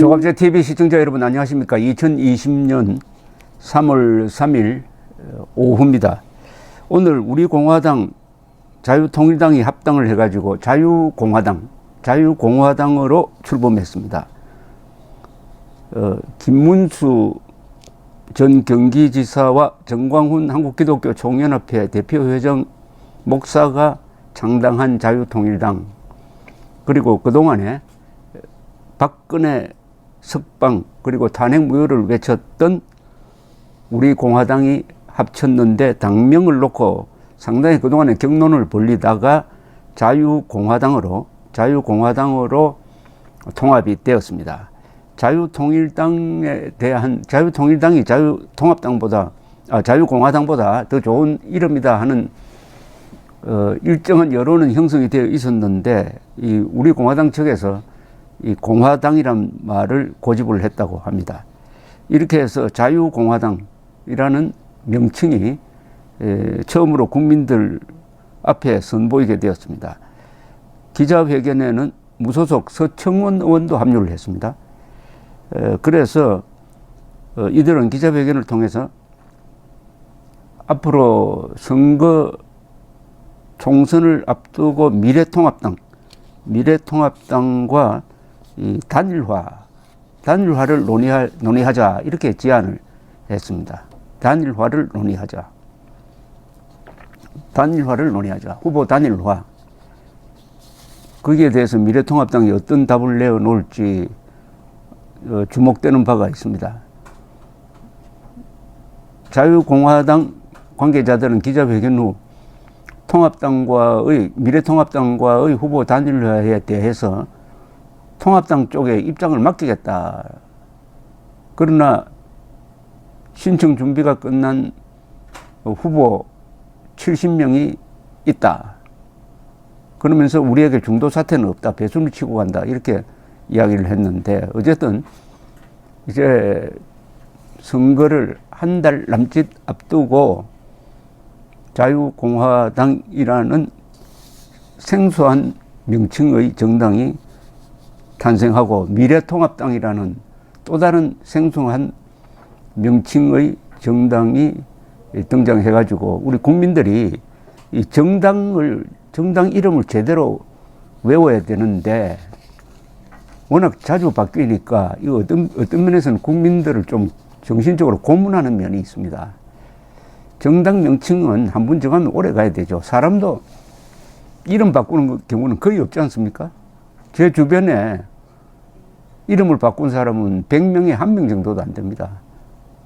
조갑제 TV 시청자 여러분 안녕하십니까? 2020년 3월 3일 오후입니다. 오늘 우리 공화당 자유통일당이 합당을 해가지고 자유공화당으로 출범했습니다. 김문수 전 경기지사와 정광훈 한국기독교 총연합회 대표회장 목사가 창당한 자유통일당, 그리고 그동안에 박근혜 석방 그리고 탄핵 무효를 외쳤던 우리 공화당이 합쳤는데 당명을 놓고 상당히 그동안에 격론을 벌리다가 자유공화당으로 통합이 되었습니다. 자유통일당에 대한 자유통일당이 자유공화당보다 더 좋은 이름이다 하는 일정한 여론은 형성이 되어 있었는데, 이 우리 공화당 측에서 이 공화당이란 말을 고집을 했다고 합니다. 이렇게 해서 자유공화당이라는 명칭이 처음으로 국민들 앞에 선보이게 되었습니다. 기자회견에는 무소속 서청원 의원도 합류를 했습니다. 그래서 이들은 기자회견을 통해서 앞으로 선거 총선을 앞두고 미래통합당과 이 단일화를 논의하자, 이렇게 제안을 했습니다. 단일화를 논의하자. 후보 단일화. 거기에 대해서 미래통합당이 어떤 답을 내어놓을지 주목되는 바가 있습니다. 자유공화당 관계자들은 기자회견 후 미래통합당과의 후보 단일화에 대해서 통합당 쪽에 입장을 맡기겠다. 그러나 신청 준비가 끝난 후보 70명이 있다. 그러면서 우리에게 중도 사태는 없다. 배수를 치고 간다. 이렇게 이야기를 했는데, 어쨌든 이제 선거를 한 달 남짓 앞두고 자유공화당이라는 생소한 명칭의 정당이 탄생하고 미래통합당이라는 또 다른 생소한 명칭의 정당이 등장해가지고 우리 국민들이 이 정당 이름을 제대로 외워야 되는데 워낙 자주 바뀌니까 이 어떤 면에서는 국민들을 좀 정신적으로 고문하는 면이 있습니다. 정당 명칭은 한 번 정하면 오래 가야 되죠. 사람도 이름 바꾸는 경우는 거의 없지 않습니까? 제 주변에 이름을 바꾼 사람은 100명에 1명 정도도 안 됩니다.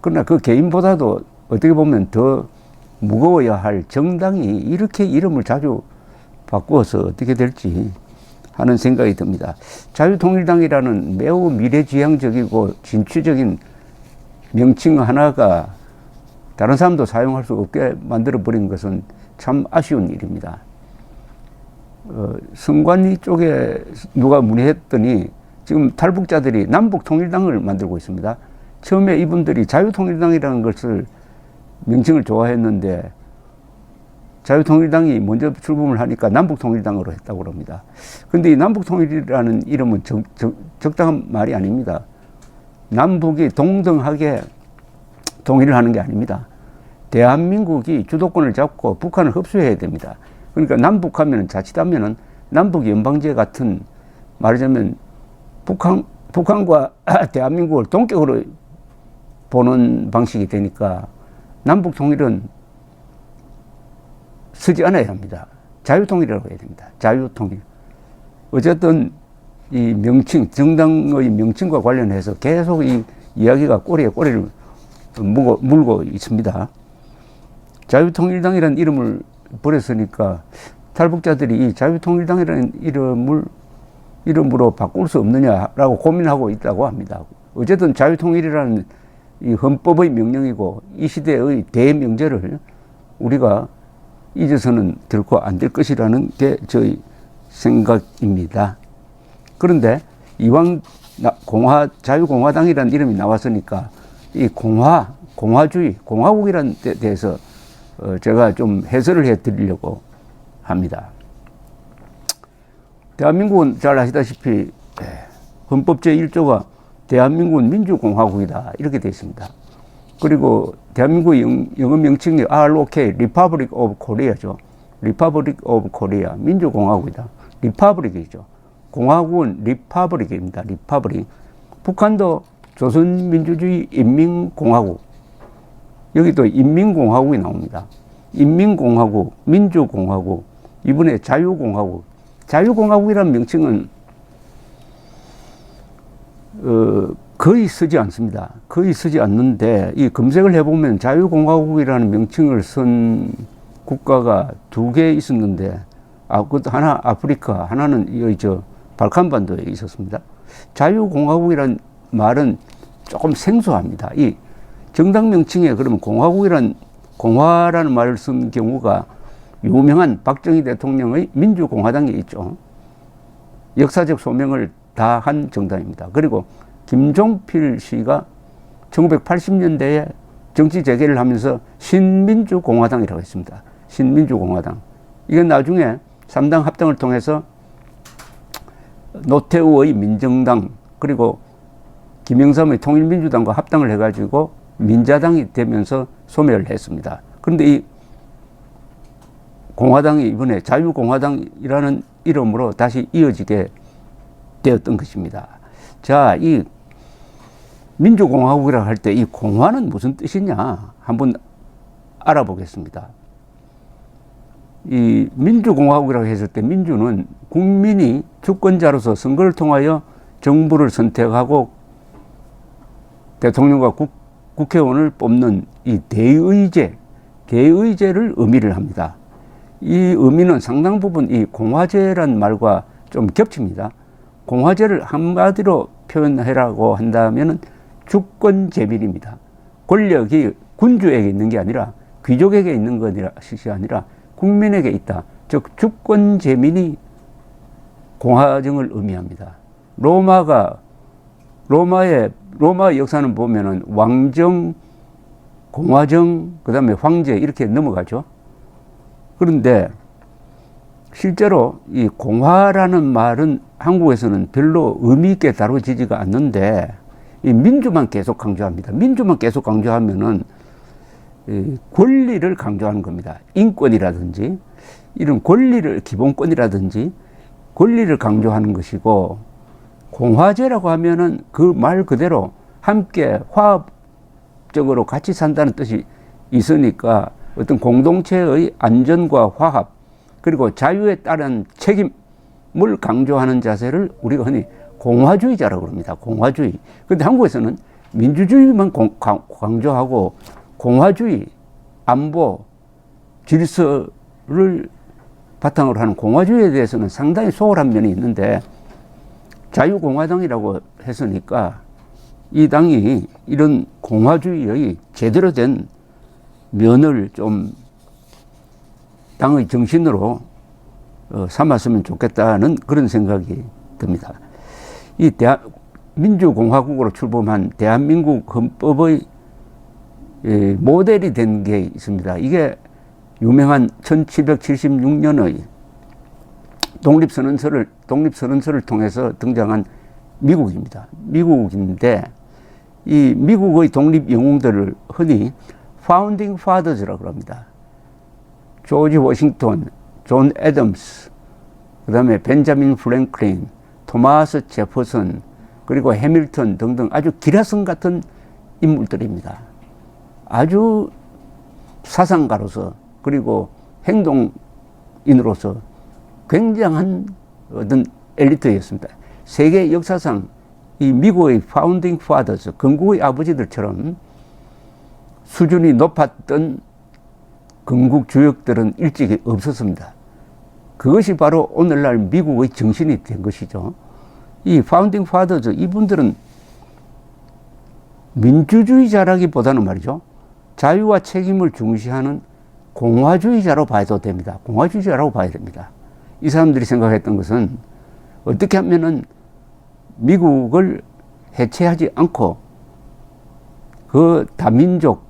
그러나 그 개인보다도 어떻게 보면 더 무거워야 할 정당이 이렇게 이름을 자주 바꾸어서 어떻게 될지 하는 생각이 듭니다. 자유통일당이라는 매우 미래지향적이고 진취적인 명칭 하나가 다른 사람도 사용할 수 없게 만들어버린 것은 참 아쉬운 일입니다. 선관위 쪽에 누가 문의했더니 지금 탈북자들이 남북통일당을 만들고 있습니다. 처음에 이분들이 자유통일당이라는 것을 명칭을 좋아했는데 자유통일당이 먼저 출범을 하니까 남북통일당으로 했다고 합니다. 그런데 이 남북통일이라는 이름은 적당한 말이 아닙니다. 남북이 동등하게 통일을 하는 게 아닙니다. 대한민국이 주도권을 잡고 북한을 흡수해야 됩니다. 그러니까 남북하면 자칫하면 남북 연방제 같은, 말하자면 북한과 대한민국을 동격으로 보는 방식이 되니까 남북 통일은 쓰지 않아야 합니다. 자유통일이라고 해야 됩니다. 자유통일. 어쨌든 이 명칭, 정당의 명칭과 관련해서 계속 이 이야기가 꼬리에 꼬리를 물고 있습니다. 자유통일당이라는 이름을 버렸으니까 탈북자들이 이 자유통일당이라는 이름으로 바꿀 수 없느냐라고 고민하고 있다고 합니다. 어쨌든 자유통일이라는 이 헌법의 명령이고 이 시대의 대명제를 우리가 잊어서는 결코 안 될 것이라는 게 저희 생각입니다. 그런데 이왕 자유공화당이라는 이름이 나왔으니까 이 공화주의, 공화국이라는 데 대해서 제가 좀 해설을 해 드리려고 합니다. 대한민국은 잘 아시다시피 헌법 제1조가 대한민국은 민주공화국이다 이렇게 되어 있습니다. 그리고 대한민국의 영어 명칭이 ROK, Republic of Korea죠. Republic of Korea, 민주공화국이다. 리퍼블릭이죠. 공화국은 리퍼블릭입니다. 리퍼블릭. 북한도 조선민주주의 인민공화국. 여기도 인민공화국이 나옵니다. 인민공화국, 민주공화국, 이번에 자유공화국. 자유공화국이라는 명칭은 거의 쓰지 않습니다. 거의 쓰지 않는데 이 검색을 해보면 자유공화국이라는 명칭을 쓴 국가가 2개 있었는데 그것도 하나 아프리카, 하나는 여기 발칸반도에 있었습니다. 자유공화국이라는 말은 조금 생소합니다. 이 정당 명칭에 그러면 공화라는 말을 쓴 경우가 유명한 박정희 대통령의 민주공화당이 있죠. 역사적 소명을 다 한 정당입니다. 그리고 김종필 씨가 1980년대에 정치 재개를 하면서 신민주공화당이라고 했습니다. 신민주공화당. 이게 나중에 3당 합당을 통해서 노태우의 민정당 그리고 김영삼의 통일민주당과 합당을 해가지고 민자당이 되면서 소멸을 했습니다. 그런데 이 공화당이 이번에 자유공화당이라는 이름으로 다시 이어지게 되었던 것입니다. 자, 이 민주공화국이라고 할 때 이 공화는 무슨 뜻이냐 한번 알아보겠습니다. 이 민주공화국이라고 했을 때 민주는 국민이 주권자로서 선거를 통하여 정부를 선택하고 대통령과 국회의원을 뽑는 이 대의제를 의미를 합니다. 이 의미는 상당 부분 이 공화제란 말과 좀 겹칩니다. 공화제를 한마디로 표현하라고 한다면 주권재민입니다. 권력이 군주에게 있는 게 아니라 귀족에게 있는 것이 아니라 국민에게 있다. 즉 주권재민이 공화정을 의미합니다. 로마의 역사는 보면은 왕정, 공화정, 그 다음에 황제 이렇게 넘어가죠. 그런데 실제로 이 공화라는 말은 한국에서는 별로 의미 있게 다뤄지지가 않는데 이 민주만 계속 강조합니다. 민주만 계속 강조하면은 이 권리를 강조하는 겁니다. 인권이라든지 이런 권리를 기본권이라든지 권리를 강조하는 것이고 공화제라고 하면은 그 말 그대로 함께 화합적으로 같이 산다는 뜻이 있으니까 어떤 공동체의 안전과 화합 그리고 자유에 따른 책임을 강조하는 자세를 우리가 흔히 공화주의자라고 합니다. 공화주의. 그런데 한국에서는 민주주의만 강조하고 공화주의, 안보, 질서를 바탕으로 하는 공화주의에 대해서는 상당히 소홀한 면이 있는데 자유공화당이라고 했으니까 이 당이 이런 공화주의의 제대로 된 면을 좀 당의 정신으로 삼았으면 좋겠다는 그런 생각이 듭니다. 이 민주공화국으로 출범한 대한민국 헌법의 모델이 된 게 있습니다. 이게 유명한 1776년의 독립선언서를 통해서 등장한 미국입니다. 미국인데 이 미국의 독립 영웅들을 흔히 파운딩 파더즈라고 합니다. 조지 워싱턴, 존 애덤스, 그 다음에 벤자민 프랭클린, 토마스 제퍼슨, 그리고 해밀턴 등등 아주 기라성 같은 인물들입니다. 아주 사상가로서 그리고 행동인으로서 굉장한 어떤 엘리트였습니다. 세계 역사상 이 미국의 파운딩 파더즈, 건국의 아버지들처럼 수준이 높았던 건국 주역들은 일찍이 없었습니다. 그것이 바로 오늘날 미국의 정신이 된 것이죠. 이 파운딩 파더즈 이분들은 민주주의자라기보다는 말이죠. 자유와 책임을 중시하는 공화주의자로 봐도 됩니다. 공화주의자라고 봐야 됩니다. 이 사람들이 생각했던 것은 어떻게 하면은 미국을 해체하지 않고 그 다민족,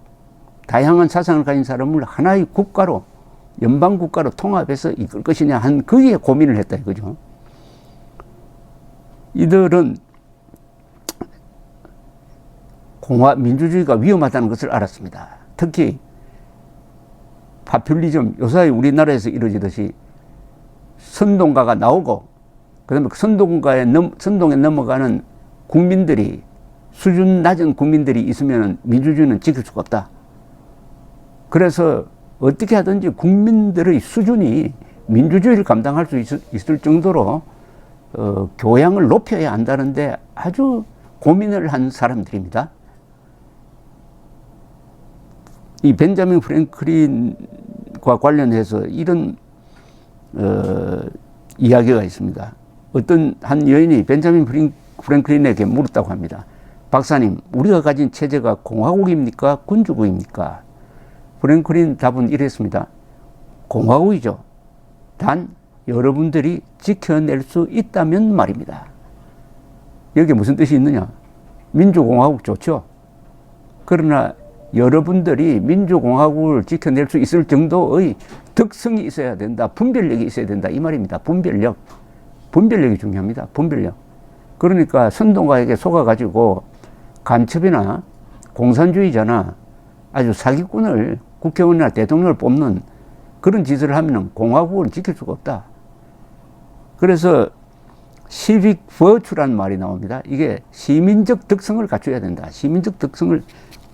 다양한 사상을 가진 사람을 하나의 국가로, 연방국가로 통합해서 이끌 것이냐 한 거기에 고민을 했다 이거죠. 이들은 민주주의가 위험하다는 것을 알았습니다. 특히 파퓰리즘, 요사이 우리나라에서 이루어지듯이 선동가가 나오고 그다음에 선동에 넘어가는 국민들이, 수준 낮은 국민들이 있으면 민주주의는 지킬 수가 없다. 그래서 어떻게 하든지 국민들의 수준이 민주주의를 감당할 수 있을 정도로 교양을 높여야 한다는데 아주 고민을 한 사람들입니다. 이 벤자민 프랭클린과 관련해서 이런 이야기가 있습니다. 어떤 한 여인이 벤자민 프랭클린에게 물었다고 합니다. 박사님, 우리가 가진 체제가 공화국입니까? 군주국입니까? 프랭클린 답은 이랬습니다. 공화국이죠. 단 여러분들이 지켜낼 수 있다면 말입니다. 여기에 무슨 뜻이 있느냐? 민주공화국 좋죠. 그러나 여러분들이 민주공화국을 지켜낼 수 있을 정도의 덕성이 있어야 된다. 분별력이 있어야 된다. 이 말입니다. 분별력이 중요합니다. 분별력. 그러니까 선동가에게 속아가지고 간첩이나 공산주의자나 아주 사기꾼을 국회의원이나 대통령을 뽑는 그런 짓을 하면 공화국을 지킬 수가 없다. 그래서 시빅 버추라는 말이 나옵니다. 이게 시민적 덕성을 갖춰야 된다. 시민적 덕성을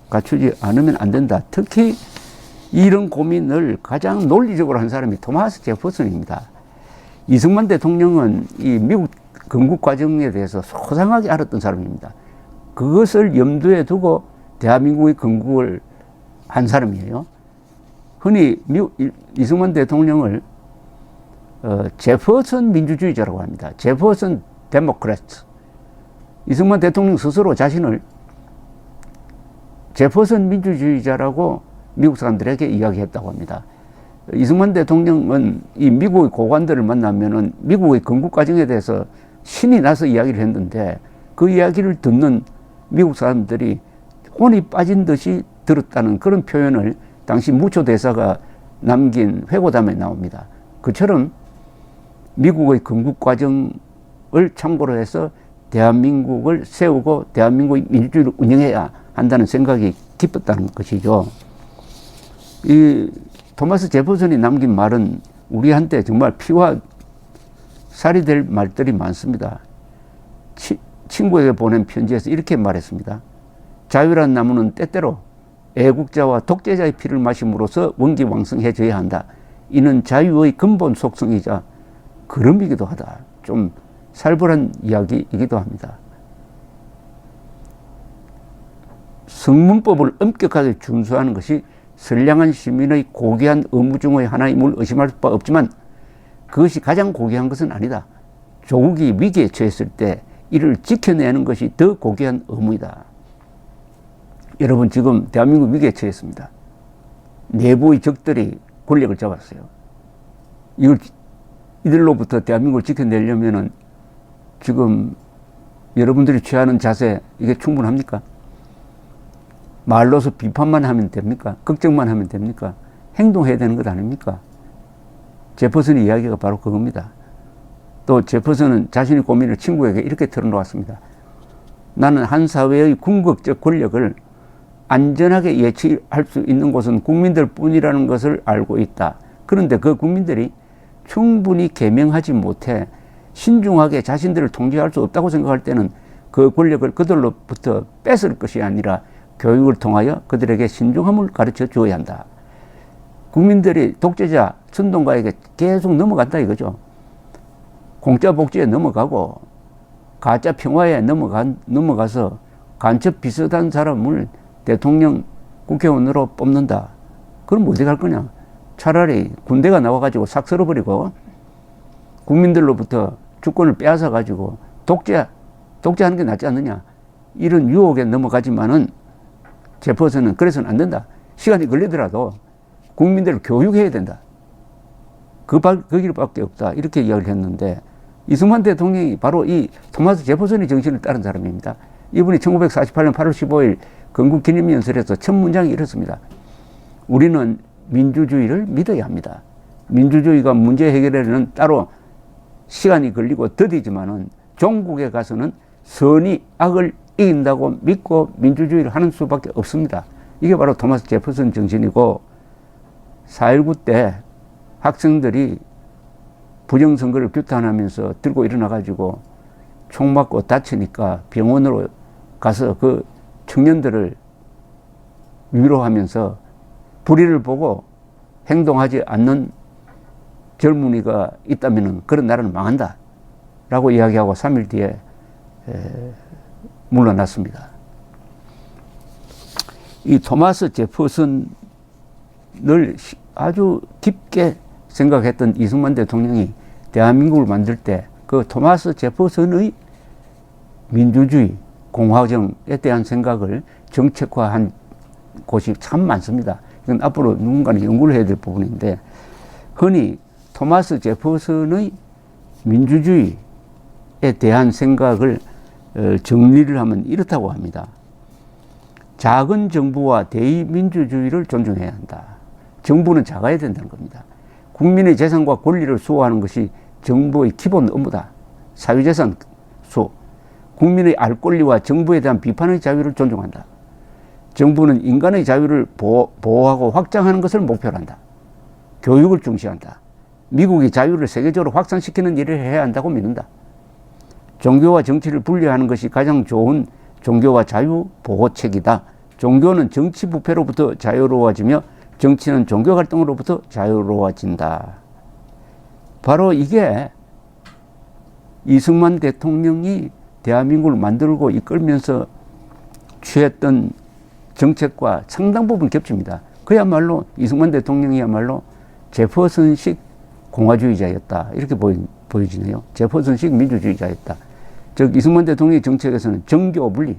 갖추지 않으면 안 된다. 특히 이런 고민을 가장 논리적으로 한 사람이 토마스 제퍼슨입니다. 이승만 대통령은 이 미국 건국 과정에 대해서 소상하게 알았던 사람입니다. 그것을 염두에 두고 대한민국의 건국을 한 사람이에요. 흔히 이승만 대통령을 제퍼슨 민주주의자라고 합니다. 제퍼슨 데모크래트. 이승만 대통령 스스로 자신을 제퍼슨 민주주의자라고 미국 사람들에게 이야기했다고 합니다. 이승만 대통령은 이 미국의 고관들을 만나면은 미국의 건국 과정에 대해서 신이 나서 이야기를 했는데 그 이야기를 듣는 미국 사람들이 혼이 빠진 듯이 들었다는 그런 표현을 당시 무초 대사가 남긴 회고담에 나옵니다. 그처럼 미국의 건국 과정을 참고로 해서 대한민국을 세우고 대한민국의 민주주의를 운영해야 한다는 생각이 깊었다는 것이죠. 이 토마스 제퍼슨이 남긴 말은 우리한테 정말 피와 살이 될 말들이 많습니다. 친구에게 보낸 편지에서 이렇게 말했습니다. 자유란 나무는 때때로 애국자와 독재자의 피를 마심으로써 원기왕성해져야 한다. 이는 자유의 근본 속성이자 그름이기도 하다. 좀 살벌한 이야기이기도 합니다. 성문법을 엄격하게 준수하는 것이 선량한 시민의 고귀한 의무 중의 하나임을 의심할 바 없지만 그것이 가장 고귀한 것은 아니다. 조국이 위기에 처했을 때 이를 지켜내는 것이 더 고귀한 의무이다. 여러분, 지금 대한민국 위기에 처했습니다. 내부의 적들이 권력을 잡았어요. 이들로부터 대한민국을 지켜내려면은 지금 여러분들이 취하는 자세, 이게 충분합니까? 말로서 비판만 하면 됩니까? 걱정만 하면 됩니까? 행동해야 되는 것 아닙니까? 제퍼슨의 이야기가 바로 그겁니다. 또 제퍼슨은 자신의 고민을 친구에게 이렇게 털어놓았습니다. 나는 한 사회의 궁극적 권력을 안전하게 예측할 수 있는 곳은 국민들 뿐이라는 것을 알고 있다. 그런데 그 국민들이 충분히 개명하지 못해 신중하게 자신들을 통제할 수 없다고 생각할 때는 그 권력을 그들로부터 뺏을 것이 아니라 교육을 통하여 그들에게 신중함을 가르쳐 주어야 한다. 국민들이 독재자, 선동가에게 계속 넘어간다 이거죠. 공짜 복지에 넘어가고 가짜 평화에 넘어가서 간첩 비슷한 사람을 대통령, 국회의원으로 뽑는다. 그럼 어디 갈 거냐? 차라리 군대가 나와가지고 싹 쓸어버리고 국민들로부터 주권을 빼앗아가지고 독재하는 게 낫지 않느냐. 이런 유혹에 넘어가지만은 제퍼슨은 그래서는 안 된다. 시간이 걸리더라도 국민들을 교육해야 된다. 그 길밖에 없다. 이렇게 이야기를 했는데 이승만 대통령이 바로 이 토마스 제퍼슨의 정신을 따른 사람입니다. 이분이 1948년 8월 15일 건국기념연설에서 첫 문장이 이렇습니다. 우리는 민주주의를 믿어야 합니다. 민주주의가 문제 해결에는 따로 시간이 걸리고 더디지만은 종국에 가서는 선이 악을 이긴다고 믿고 민주주의를 하는 수밖에 없습니다. 이게 바로 토마스 제퍼슨 정신이고 4.19 때 학생들이 부정선거를 규탄하면서 들고 일어나가지고 총 맞고 다치니까 병원으로 가서 그 청년들을 위로하면서 불의를 보고 행동하지 않는 젊은이가 있다면 그런 나라는 망한다 라고 이야기하고 3일 뒤에 물러났습니다. 이 토마스 제퍼슨을 아주 깊게 생각했던 이승만 대통령이 대한민국을 만들 때 그 토마스 제퍼슨의 민주주의, 공화정에 대한 생각을 정책화한 곳이 참 많습니다. 이건 앞으로 누군가는 연구를 해야 될 부분인데, 흔히 토마스 제퍼슨의 민주주의에 대한 생각을 정리를 하면 이렇다고 합니다. 작은 정부와 대의민주주의를 존중해야 한다. 정부는 작아야 된다는 겁니다. 국민의 재산과 권리를 수호하는 것이 정부의 기본 업무다. 사유재산 수호. 국민의 알 권리와 정부에 대한 비판의 자유를 존중한다. 정부는 인간의 자유를 보호하고 확장하는 것을 목표로 한다. 교육을 중시한다. 미국이 자유를 세계적으로 확산시키는 일을 해야 한다고 믿는다. 종교와 정치를 분리하는 것이 가장 좋은 종교와 자유 보호책이다. 종교는 정치 부패로부터 자유로워지며 정치는 종교 갈등으로부터 자유로워진다. 바로 이게 이승만 대통령이 대한민국을 만들고 이끌면서 취했던 정책과 상당 부분 겹칩니다. 그야말로 이승만 대통령이야말로 제퍼슨식 공화주의자였다. 이렇게 보여지네요. 제퍼슨식 민주주의자였다. 즉 이승만 대통령의 정책에서는 정교 분리,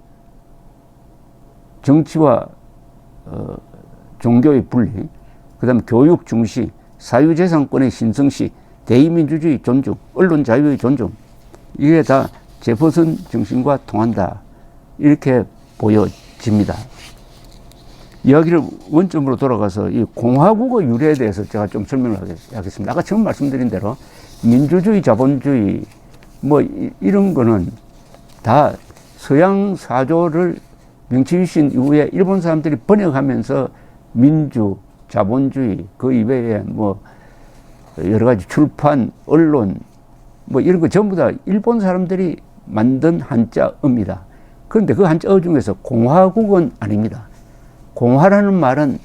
정치와 종교의 분리, 그 다음에 교육 중시, 사유재산권의 신성시, 대의민주주의 존중, 언론 자유의 존중, 이게 다 제퍼슨 정신과 통한다. 이렇게 보여집니다. 이야기를 원점으로 돌아가서 이 공화국의 유래에 대해서 제가 좀 설명을 하겠습니다. 아까 처음 말씀드린 대로 민주주의, 자본주의 뭐 이런 거는 다 서양 사조를 명치유신 이후에 일본 사람들이 번역하면서 민주, 자본주의, 그 이외에 뭐 여러 가지 출판, 언론 뭐 이런 거 전부 다 일본 사람들이 만든 한자어입니다. 그런데 그 한자어 중에서 공화국은 아닙니다. 공화라는 말은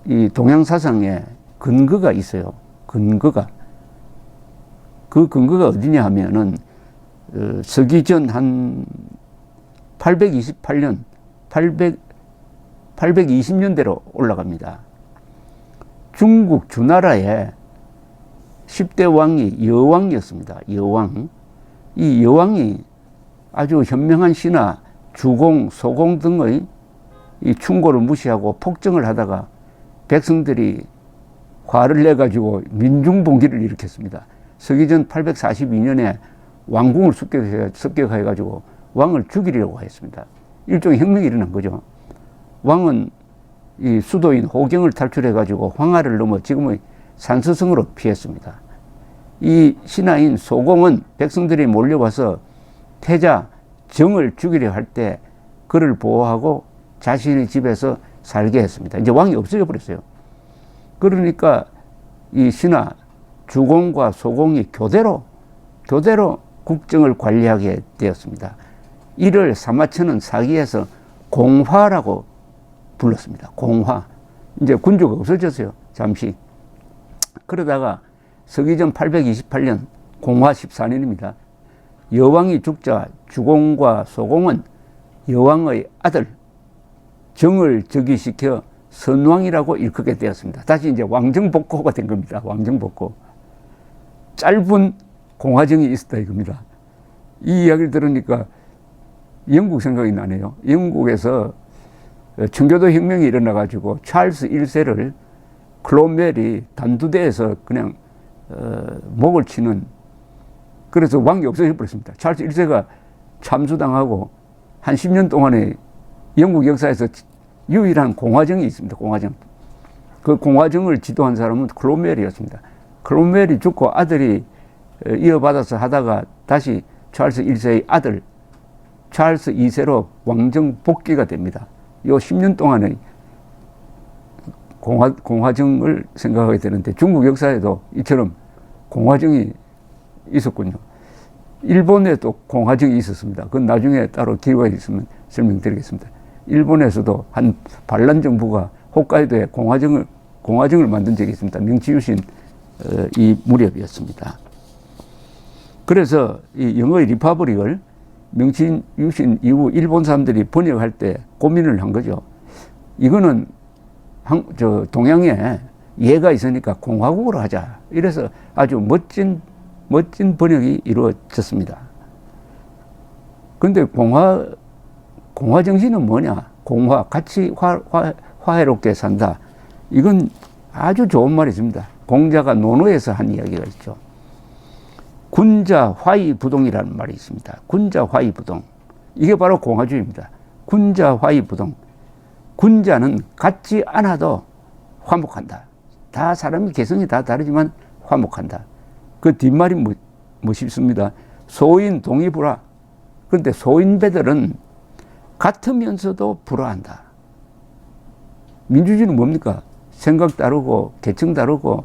이 동양 사상에 근거가 있어요. 근거가. 그 근거가 어디냐 하면은 서기전 한 828년, 820년대로 올라갑니다. 중국 주나라에 10대 왕이 여왕이었습니다. 여왕. 이 여왕이 아주 현명한 신하, 주공, 소공 등의 이 충고를 무시하고 폭정을 하다가 백성들이 화를 내가지고 민중봉기를 일으켰습니다. 서기전 842년에 왕궁을 습격해가지고 왕을 죽이려고 했습니다. 일종의 혁명이 일어난 거죠. 왕은 이 수도인 호경을 탈출해가지고 황하를 넘어 지금의 산서성으로 피했습니다. 이 신하인 소공은 백성들이 몰려와서 태자 정을 죽이려 할 때 그를 보호하고 자신의 집에서 살게 했습니다. 이제 왕이 없어져 버렸어요. 그러니까 이 신하 주공과 소공이 교대로 국정을 관리하게 되었습니다. 이를 사마천은 사기에서 공화라고 불렀습니다. 공화. 이제 군주가 없어졌어요. 잠시. 그러다가 서기전 828년 공화 14년입니다. 여왕이 죽자 주공과 소공은 여왕의 아들 정을 즉위시켜 선왕이라고 일컫게 되었습니다. 다시 이제 왕정복고가 된 겁니다. 왕정복고. 짧은 공화정이 있었다 이겁니다. 이 이야기를 들으니까 영국 생각이 나네요. 영국에서 청교도 혁명이 일어나가지고 찰스 1세를 클로멜이 단두대에서 그냥 목을 치는, 그래서 왕이 없어져 버렸습니다. 찰스 1세가 참수당하고 한 10년 동안에 영국 역사에서 유일한 공화정이 있습니다. 공화정. 그 공화정을 지도한 사람은 클로멜이었습니다. 클로멜이 죽고 아들이 이어받아서 하다가 다시 찰스 1세의 아들 찰스 2세로 왕정 복귀가 됩니다. 요 10년 동안의 공화정을 생각하게 되는데 중국 역사에도 이처럼 공화정이 있었군요. 일본에도 공화정이 있었습니다. 그건 나중에 따로 기회가 있으면 설명드리겠습니다. 일본에서도 한 반란 정부가 홋카이도에 공화정을 만든 적이 있습니다. 명치유신 이 무렵이었습니다. 그래서 이 영어의 리퍼블릭을 명치유신 이후 일본 사람들이 번역할 때 고민을 한 거죠. 이거는 동양에 예가 있으니까 공화국으로 하자. 이래서 아주 멋진 번역이 이루어졌습니다. 근데 공화 정신은 뭐냐? 같이 화해롭게 산다. 이건 아주 좋은 말이십니다. 공자가 논어에서 한 이야기가 있죠. 군자 화의부동이라는 말이 있습니다. 군자 화의부동. 이게 바로 공화주의입니다. 군자 화의부동. 군자는 같지 않아도 화목한다. 다 사람이 개성이 다 다르지만 화목한다. 그 뒷말이 멋있습니다. 소인 동의불화. 그런데 소인배들은 같으면서도 불화한다. 민주주의는 뭡니까? 생각 다르고 계층 다르고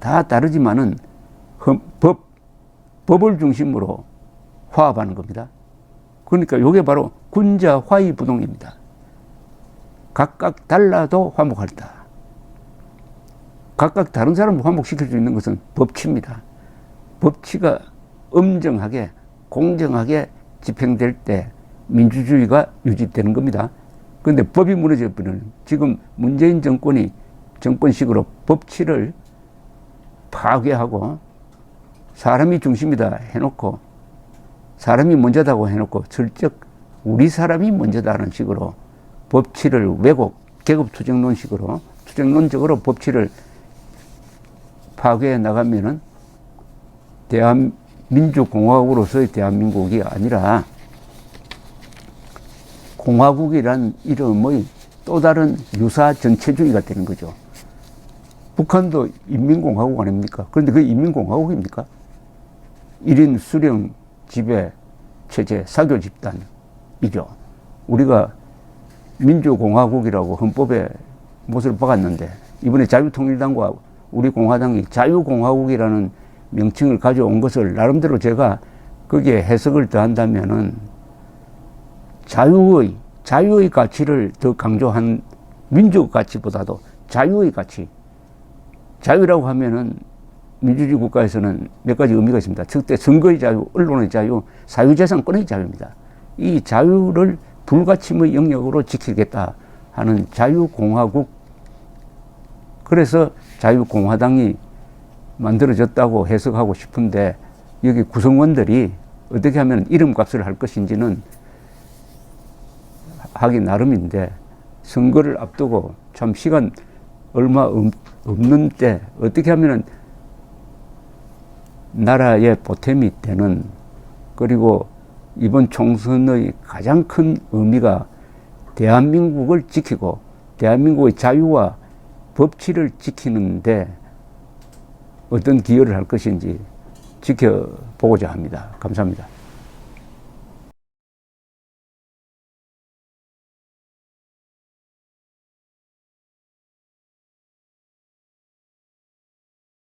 다 다르지만은 법을 중심으로 화합하는 겁니다. 그러니까 이게 바로 군자 화의부동입니다. 각각 달라도 화목한다. 각각 다른 사람을 화목시킬 수 있는 것은 법치입니다. 법치가 엄정하게 공정하게 집행될 때 민주주의가 유지되는 겁니다. 그런데 법이 무너져 버리는 지금 문재인 정권이 정권식으로 법치를 파괴하고 사람이 중심이다 해놓고 사람이 먼저다고 해놓고 슬쩍 우리 사람이 먼저다라는 식으로 법치를 왜곡, 계급투쟁론식으로 투쟁론적으로 법치를 파괴해 나가면은 민주공화국으로서의 대한민국이 아니라 공화국이란 이름의 또 다른 유사 전체주의가 되는 거죠. 북한도 인민공화국 아닙니까? 그런데 그게 인민공화국입니까? 1인 수령 지배 체제 사교 집단이죠. 우리가 민주공화국이라고 헌법에 못을 박았는데 이번에 자유통일당과 우리 공화당이 자유공화국이라는 명칭을 가져온 것을 나름대로 제가 거기에 해석을 더한다면은 자유의 가치를 더 강조한 민족 가치보다도 자유의 가치. 자유라고 하면은 민주주의 국가에서는 몇 가지 의미가 있습니다. 첫째, 선거의 자유, 언론의 자유, 사유재산권의 자유입니다. 이 자유를 불가침의 영역으로 지키겠다 하는 자유공화국. 그래서 자유공화당이 만들어졌다고 해석하고 싶은데 여기 구성원들이 어떻게 하면 이름값을 할 것인지는 하기 나름인데 선거를 앞두고 참 시간 얼마 없는 때 어떻게 하면 나라의 보탬이 되는 그리고 이번 총선의 가장 큰 의미가 대한민국을 지키고 대한민국의 자유와 법치를 지키는데 어떤 기여를 할 것인지 지켜보고자 합니다. 감사합니다.